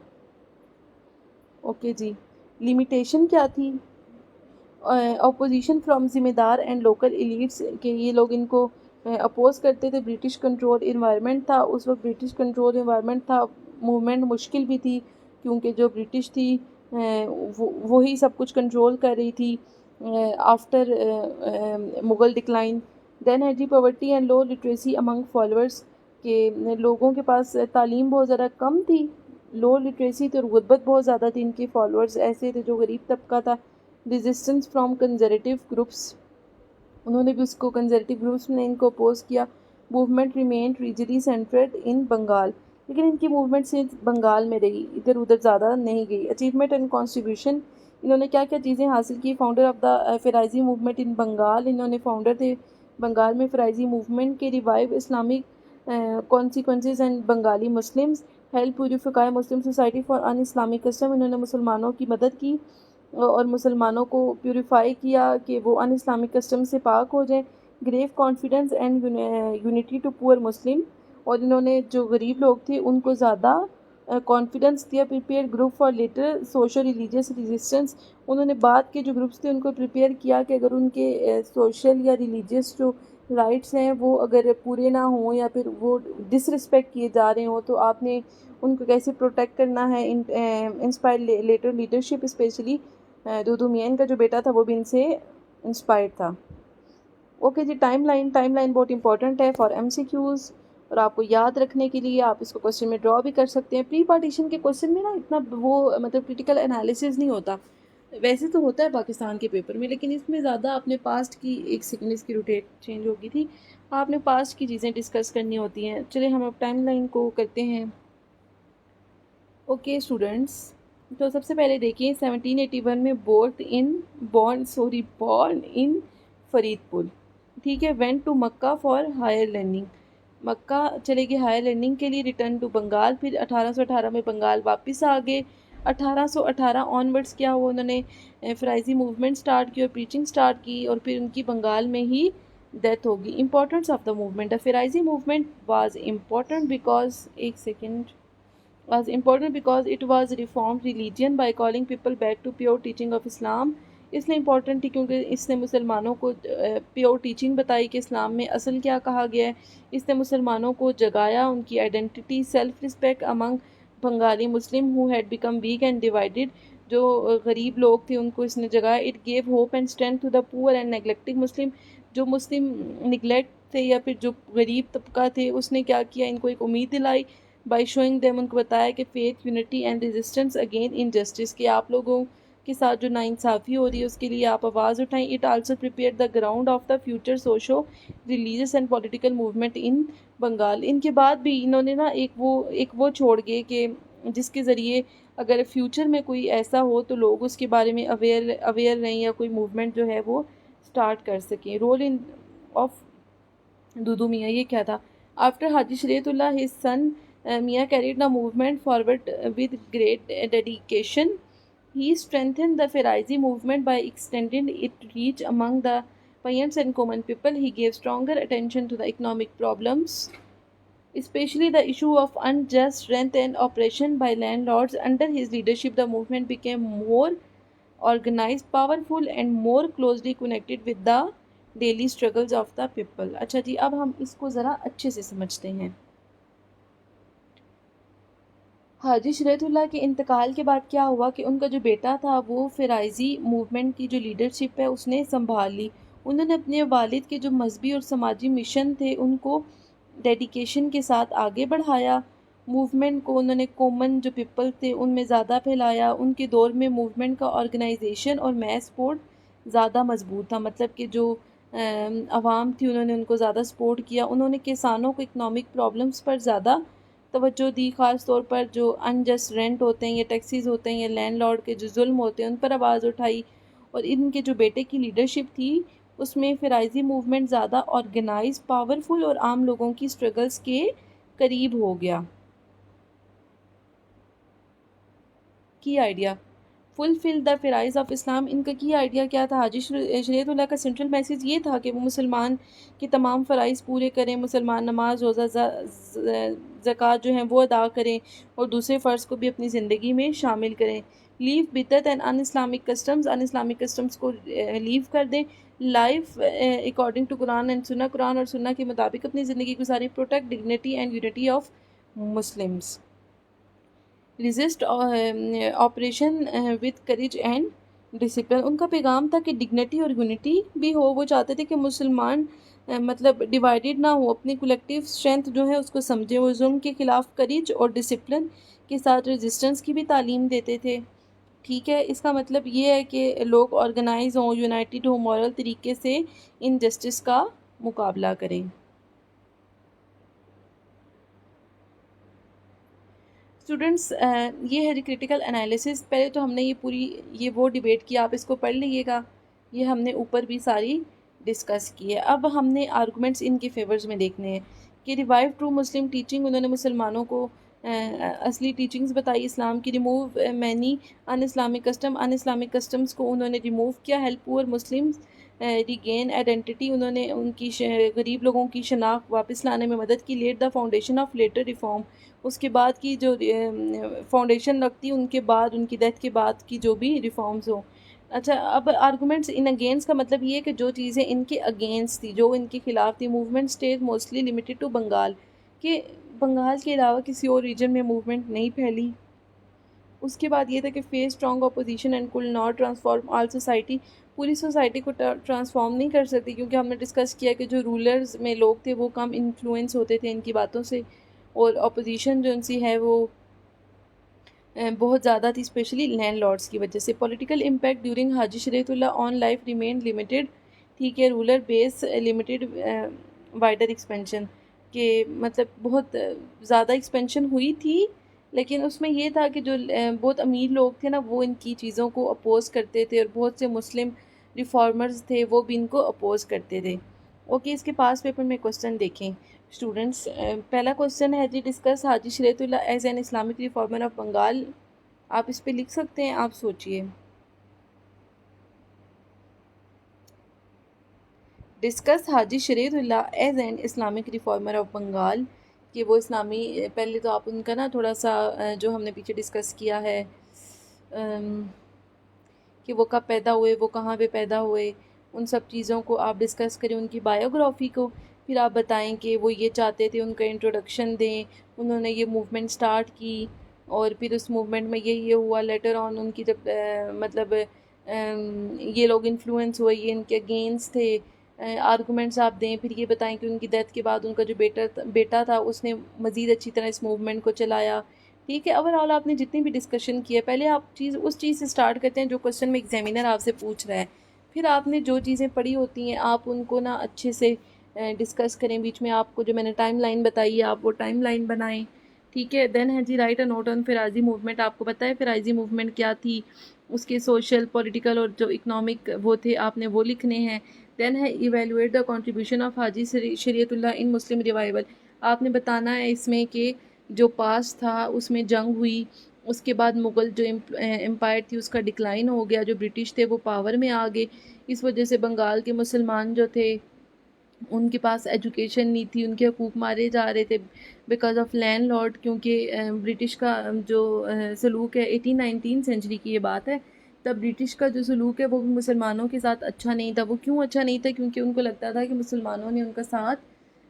A: okay جی۔ لیمیٹیشن کیا تھی؟ اپوزیشن فرام ذمہ دار اینڈ لوکل ایلیٹس، کہ یہ لوگ ان کو اپوز کرتے تھے۔ برٹش کنٹرول انوائرمنٹ تھا اس وقت، برٹش کنٹرول انوائرمنٹ تھا، موومنٹ مشکل بھی تھی کیونکہ جو برٹش تھی وہی سب کچھ کنٹرول کر رہی تھی آفٹر مغل ڈکلائن۔ دین ہے جی poverty and low literacy among followers, کہ لوگوں کے پاس تعلیم بہت زیادہ کم تھی، لو لٹریسی تھی، اور غربت بہت زیادہ تھی، ان کے فالوورز ایسے تھے جو غریب طبقہ تھا۔ ریزسٹنس فرام کنزرویٹیو گروپس، انہوں نے بھی اس کو کنزرویٹیو گروپس نے ان کو اپوز کیا۔ موومنٹ ریمینڈ ریجلی سینٹرڈ ان بنگال، لیکن ان کی موومنٹ صرف بنگال میں رہی، ادھر ادھر زیادہ نہیں گئی۔ اچیومنٹ اینڈ کانٹریبیوشن، انہوں نے کیا کیا چیزیں حاصل کی؟ Founder of the Faraizi movement in Bengal, انہوں نے فاؤنڈر تھے بنگال میں فرائضی موومنٹ کے۔ Revive Islamic consequences and Bengali Muslims, help purify Muslim society for un Islamic custom, انہوں نے مسلمانوں کی مدد کی اور مسلمانوں کو پیوریفائی کیا کہ وہ ان اسلامک کسٹم سے پاک ہو جائیں۔ گریو کانفیڈنس اینڈ یونٹی ٹو پور مسلم، اور انہوں نے جو غریب لوگ تھے ان کو زیادہ کانفیڈنس دیا۔ Prepare group for later social religious resistance, انہوں نے بعد کے جو گروپس تھے ان کو پریپیئر کیا کہ اگر ان کے سوشل یا ریلیجیس جو رائٹس ہیں وہ اگر پورے نہ ہوں یا پھر وہ ڈس رسپیکٹ کیے جا رہے ہوں تو آپ نے ان کو کیسے پروٹیکٹ کرنا ہے۔ Inspire later leadership, especially Dudu Miyan کا جو بیٹا تھا وہ بھی ان سے انسپائرڈ تھا۔ اوکے جی، ٹائم لائن بہت امپورٹنٹ ہے فار ایم سی کیوز، اور آپ کو یاد رکھنے کے لیے آپ اس کو کوشچن میں ڈرا بھی کر سکتے ہیں۔ پری پارٹیشن کے کوشچن میں نا اتنا وہ مطلب کریٹیکل انالیسز نہیں ہوتا، ویسے تو ہوتا ہے پاکستان کے پیپر میں، لیکن اس میں زیادہ آپ نے پاسٹ کی ایک سیکنڈز کی روٹیٹ چینج ہو گئی تھی، آپ نے پاسٹ کی چیزیں ڈسکس کرنی ہوتی ہیں۔ چلے ہم اب ٹائم لائن کو کرتے ہیں۔ اوکے اسٹوڈنٹس، تو سب سے پہلے دیکھیں 1781 میں بورن ان فرید پور، ٹھیک ہے۔ Went to Mecca for higher learning, Mecca چلے گئے ہائر لرننگ کے لیے۔ ریٹرن ٹو بنگال، پھر 1818 میں بنگال واپس آ گئے۔ 1818 آنورڈس کیا ہوا، انہوں نے فرائضی موومنٹ سٹارٹ کی اور پریچنگ سٹارٹ کی، اور پھر ان کی بنگال میں ہی ڈیتھ ہوگی۔ Importance of the movement, Faraizi movement was important because it was reformed religion by calling people back to pure teaching of Islam، اس لیے امپورٹنٹ تھی کیونکہ اس نے مسلمانوں کو پیور ٹیچنگ بتائی کہ اسلام میں اصل کیا کہا گیا ہے، اس نے مسلمانوں کو جگایا، ان کی identity, self respect Umang Bengali Muslim who had become weak and divided، جو غریب لوگ تھے ان کو اس نے جگایا۔ It gave hope and strength to the poor and neglecting مسلم، جو مسلم نگلیکٹ تھے یا پھر جو غریب طبقہ تھے اس نے کیا کیا، ان کو ایک امید دلائی۔ بائی شوئنگ دیم، ان کو بتایا کہ faith, unity and resistance again injustice, کہ آپ لوگوں کے ساتھ جو ناانصافی ہو رہی ہے اس کے لیے آپ آواز اٹھائیں. It also prepare the ground of the future socio religious and political movement in Bengal. ان کے بعد بھی انہوں نے نا ایک وہ چھوڑ گئے کہ جس کے ذریعے اگر فیوچر میں کوئی ایسا ہو تو لوگ اس کے بارے میں اویئر رہیں یا کوئی موومنٹ جو ہے وہ سٹارٹ کر سکیں. رول ان آف دودو میاں یہ کیا تھا. آفٹر حاجی شریعت اللہ ہز سن میاں carried the movement forward with great dedication. He strengthened the Firaizi movement by extending its reach among the peasants and common people. He gave stronger attention to the economic problems, especially the issue of unjust rent and oppression by landlords. Under his leadership, the movement became more organized, powerful, and more closely connected with the daily struggles of the people. اچھا جی, اب ہم اس کو ذرا اچھے سے سمجھتے ہیں. حاجی شریعت اللہ کے انتقال کے بعد کیا ہوا کہ ان کا جو بیٹا تھا وہ فرائضی موومنٹ کی جو لیڈرشپ ہے اس نے سنبھال لی. انہوں نے اپنے والد کے جو مذہبی اور سماجی مشن تھے ان کو ڈیڈیکیشن کے ساتھ آگے بڑھایا. موومنٹ کو انہوں نے کومن جو پیپل تھے ان میں زیادہ پھیلایا. ان کے دور میں موومنٹ کا آرگنائزیشن اور میس سپورٹ زیادہ مضبوط تھا, مطلب کہ جو عوام تھی انہوں نے ان کو زیادہ سپورٹ کیا. انہوں نے کسانوں کو اکنامک پرابلمس پر زیادہ توجہ دی, خاص طور پر جو انجسٹ رینٹ ہوتے ہیں یا ٹیکسیز ہوتے ہیں یا لینڈ لارڈ کے جو ظلم ہوتے ہیں ان پر آواز اٹھائی. اور ان کے جو بیٹے کی لیڈرشپ تھی اس میں فرائضی موومنٹ زیادہ آرگنائز, پاورفل اور عام لوگوں کی سٹرگلز کے قریب ہو گیا. کی آئیڈیا فلفل دا فرائض آف اسلام. ان کا کی آئیڈیا کیا تھا. حاجی شریعت اللہ کا سینٹرل میسیج یہ تھا کہ وہ مسلمان کے تمام فرائض پورے کریں. مسلمان نماز, روزہ, زکوٰۃ جو ہیں وہ ادا کریں اور دوسرے فرض کو بھی اپنی زندگی میں شامل کریں. لیو بدعت and in Islamic customs. Un Islamic customs کو لیو کر دیں. Life according to Quran and سنہ. قرآن اور سنہ کے مطابق اپنی زندگی گزاریں. Protect dignity and unity of Muslims. Resist oppression with courage and discipline. ان کا پیغام تھا کہ ڈگنیٹی اور یونٹی بھی ہو. وہ چاہتے تھے کہ مسلمان مطلب ڈیوائیڈڈ نہ ہو, اپنی کولیکٹیو اسٹرینتھ جو ہے اس کو سمجھے. وہ ظلم کے خلاف کریج اور ڈسپلن کے ساتھ ریزسٹنس کی بھی تعلیم دیتے تھے. ٹھیک ہے, اس کا مطلب یہ ہے کہ لوگ آرگنائز ہوں, یونائٹڈ ہوں, مورل طریقے سے انجسٹس کا مقابلہ کریں. اسٹوڈنٹس, یہ ہے کریٹیکل انالیسس. پہلے تو ہم نے یہ وہ ڈیبیٹ کی, آپ اس کو پڑھ لیجیے گا. یہ ہم نے اوپر بھی ساری ڈسکس کی ہے. اب ہم نے آرگومنٹس ان کے فیورز میں دیکھنے ہیں کہ ریوائیو ٹرو مسلم ٹیچنگ. انہوں نے مسلمانوں کو اصلی ٹیچنگز بتائی اسلام کی. Remove many in Islamic custom. In Islamic customs کو انہوں نے ریموو کیا. ہیلپ پور مسلمز ریگین آئیڈینٹی. انہوں نے ان کی غریب لوگوں کی شناخت واپس لانے میں مدد کی. Laid the foundation of later reform. اس کے بعد کی جو فاؤنڈیشن لگتی ان کے بعد, ان کی ڈیتھ کے بعد کی جو بھی ریفارمز ہوں. اچھا, اب آرگومنٹس ان اگینسٹ کا مطلب یہ ہے کہ جو چیزیں ان کے اگینسٹ تھی, جو ان کے خلاف تھی. Movement state mostly limited to Bengal, کہ بنگال کے علاوہ کسی اور ریجن میں موومنٹ نہیں پھیلی. اس کے بعد یہ تھا کہ فیس اسٹرانگ اپوزیشن اینڈ کل ناٹ ٹرانسفارم آل سوسائٹی. پوری سوسائٹی کو ٹرانسفارم نہیں کر سکتی, کیونکہ ہم نے ڈسکس کیا کہ جو رولرز میں لوگ تھے وہ کم انفلوئنس ہوتے تھے ان کی باتوں سے, اور اپوزیشن جو ان سی ہے وہ بہت زیادہ تھی, اسپیشلی لینڈ لارڈس کی وجہ سے. پولیٹیکل امپیکٹ ڈیورنگ حاجی شریعت اللہ آن لائف ریمینڈ لمیٹڈ. ٹھیک ہے, رولر بیس لمیٹڈ وائڈر ایکسپینشن, کہ مطلب بہت زیادہ ایکسپینشن ہوئی تھی, لیکن اس میں یہ تھا کہ جو بہت امیر لوگ تھے نا وہ ان کی چیزوں کو اپوز کرتے تھے, اور بہت سے مسلم ریفارمرز تھے وہ بھی ان کو اپوز کرتے تھے. اوکے, اس کے پاس پیپر میں کوسچن دیکھیں اسٹوڈنٹس. پہلا کوسچن ہے جی, discuss Haji Shariatullah as an Islamic reformer of Bengal. آپ اس پہ لکھ سکتے ہیں, آپ سوچئے. Discuss Haji Shariatullah as an Islamic reformer of Bengal, کہ وہ اسلامی, پہلے تو آپ ان کا نا تھوڑا سا جو ہم نے پیچھے ڈسکس کیا ہے کہ وہ کب پیدا ہوئے, وہ کہاں پہ پیدا ہوئے, ان سب چیزوں کو آپ ڈسکس کریں, ان کی بایوگرافی کو. پھر آپ بتائیں کہ وہ یہ چاہتے تھے, ان کا انٹروڈکشن دیں, انہوں نے یہ موومنٹ سٹارٹ کی, اور پھر اس موومنٹ میں یہ ہوا. لیٹر آن ان کی جب مطلب یہ لوگ انفلوئنس ہوئے, یہ ان کے اگینسٹ تھے. آرگومنٹس آپ دیں. پھر یہ بتائیں کہ ان کی ڈیتھ کے بعد ان کا جو بیٹا تھا اس نے مزید اچھی طرح اس موومنٹ کو چلایا. ٹھیک ہے. اوور آل آپ نے جتنی بھی ڈسکشن کی ہے، پہلے آپ اس چیز سے اسٹارٹ کرتے ہیں جو کوشچن میں ایگزامینر آپ سے پوچھ رہا ہے. پھر آپ نے جو چیزیں پڑھی ہوتی ہیں آپ ان کو نا اچھے سے ڈسکس کریں. بیچ میں آپ کو جو میں نے ٹائم لائن بتائی ہے آپ وہ ٹائم لائن بنائیں. ٹھیک ہے. دین ہے جی write a note on Faraizi movement. آپ کو پتہ ہے فرائی موومنٹ کیا تھی، اس کے سوشل پولیٹیکل اور جو اکنامک وہ تھے آپ نے وہ لکھنے ہیں. دین ہے ایویلویٹ دا کنٹریبیوشن آف حاجی شریعت اللہ ان مسلم ریوائول. آپ نے بتانا ہے اس میں کہ جو پاس تھا اس میں جنگ ہوئی، اس کے بعد مغل جو امپائر تھی اس کا ڈکلائن ہو گیا، جو برٹش تھے وہ پاور میں آ گئے. اس وجہ سے بنگال کے مسلمان جو تھے ان کے پاس ایجوکیشن نہیں تھی، ان کے حقوق مارے جا رہے تھے بیکاز آف لینڈ لارڈ. کیونکہ برٹش کا جو سلوک ہے 18 سینچری کی یہ بات ہے، تب برٹش کا جو سلوک ہے وہ بھی مسلمانوں کے ساتھ اچھا نہیں تھا. وہ کیوں اچھا نہیں تھا؟ کیونکہ ان کو لگتا تھا کہ مسلمانوں نے ان کا ساتھ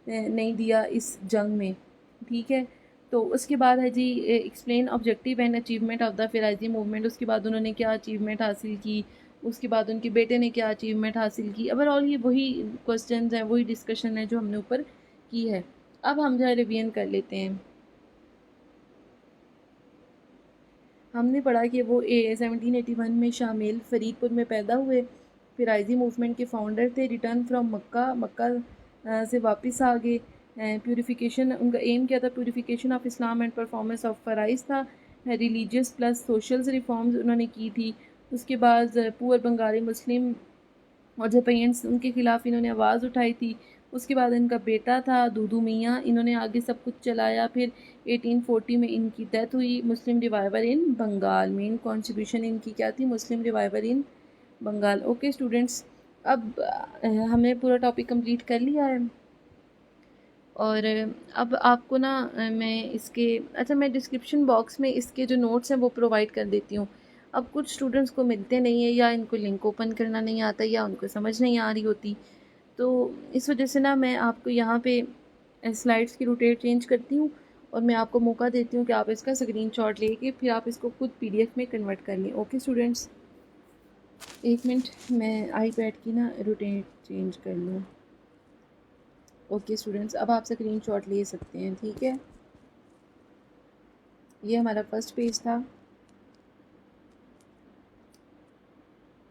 A: نہیں دیا اس جنگ میں. ٹھیک ہے. تو اس کے بعد ہے جی explain objective and achievement of the Faraizi movement. اس کے بعد انہوں نے کیا اچیومنٹ حاصل کی، اس کے بعد ان کے بیٹے نے کیا اچیومنٹ حاصل کی. اوور آل یہ وہی کوسچنز ہیں، وہی ڈسکشن ہے جو ہم نے اوپر کی ہے. اب ہم جو ہے ریویژن کر لیتے ہیں. ہم نے پڑھا کہ وہ 1781 میں شامل فرید پور میں پیدا ہوئے، فرائضی موومنٹ کے فاؤنڈر تھے. ریٹرن فرام مکہ سے واپس آ گئے. پیوریفیکیشن ان کا ایم کیا تھا؟ Purification of Islam and performance of فرائض تھا. ریلیجیس پلس سوشل ریفارمز انہوں نے کی تھی. اس کے بعد پور بنگالی مسلم اور جو پینٹس ان کے خلاف انہوں نے آواز اٹھائی تھی. اس کے بعد ان کا بیٹا تھا دودو میاں، انہوں نے آگے سب کچھ چلایا. پھر 1840 میں ان کی ڈیتھ ہوئی. Muslim revival in Bengal, main contribution ان کی کیا تھی؟ Muslim revival in Bengal. Okay students, اب ہم نے پورا ٹاپک کمپلیٹ کر لیا ہے. اور اب آپ کو نا میں اس کے میں ڈسکرپشن باکس میں اس کے جو نوٹس ہیں وہ پرووائڈ کر دیتی ہوں. اب کچھ اسٹوڈنٹس کو ملتے نہیں ہیں، یا ان کو لنک اوپن کرنا نہیں آتا، یا ان کو سمجھ نہیں آ رہی ہوتی. تو اس وجہ سے نا میں آپ کو یہاں پہ سلائڈس کی روٹیٹ چینج کرتی ہوں، اور میں آپ کو موقع دیتی ہوں کہ آپ اس کا اسکرین شاٹ لے کے پھر آپ اس کو خود PDF میں کنورٹ کر لیں. اوکے اسٹوڈنٹس، ایک منٹ میں آئی پیڈ کی نا روٹیٹ چینج کر لوں. اوکے اسٹوڈنٹس، اب آپ اسکرین شاٹ لے سکتے ہیں. ٹھیک ہے. یہ ہمارا فرسٹ پیج تھا.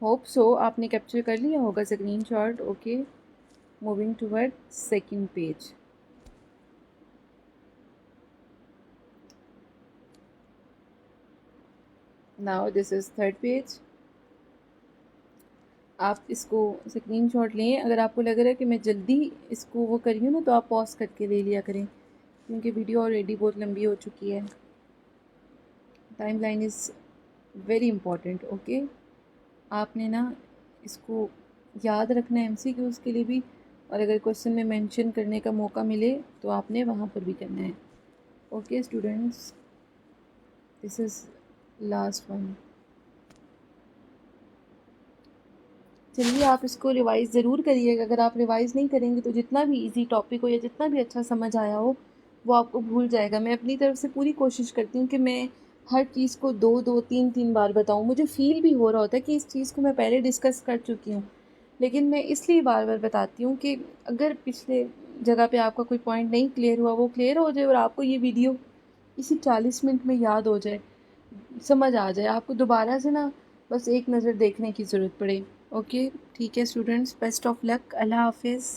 A: ہوپ سو آپ نے کیپچر کر لیا ہوگا screenshot. Okay, moving toward second page. Now this is third page. آپ اس کو اسکرین شاٹ لیں. اگر آپ کو لگ رہا ہے کہ میں جلدی اس کو وہ کری ہوں نا تو آپ پاز کر کے لے لیا کریں، کیونکہ ویڈیو آلریڈی بہت لمبی ہو چکی ہے. Time line is very important. Okay, آپ نے نا اس کو یاد رکھنا ہے MCQs کے لیے بھی، اور اگر کوشچن میں مینشن کرنے کا موقع ملے تو آپ نے وہاں پر بھی کرنا ہے. اوکے اسٹوڈنٹس، دس از لاسٹ ون. چلیے آپ اس کو ریوائز ضرور کریے گا. اگر آپ ریوائز نہیں کریں گے تو جتنا بھی ایزی ٹاپک ہو یا جتنا بھی اچھا سمجھ آیا ہو وہ آپ کو بھول جائے گا. میں اپنی طرف سے پوری کوشش کرتی ہوں کہ میں ہر چیز کو 2-3 بار بتاؤں. مجھے فیل بھی ہو رہا ہوتا ہے کہ اس چیز کو میں پہلے ڈسکس کر چکی ہوں، لیکن میں اس لیے بار بار بتاتی ہوں کہ اگر پچھلے جگہ پہ آپ کا کوئی پوائنٹ نہیں کلیئر ہوا وہ کلیئر ہو جائے، اور آپ کو یہ ویڈیو اسی 40 منٹ میں یاد ہو جائے، سمجھ آ جائے. آپ کو دوبارہ سے نا بس ایک نظر دیکھنے کی ضرورت پڑے. اوکے ٹھیک ہے اسٹوڈنٹس، بیسٹ آف لک. اللہ حافظ.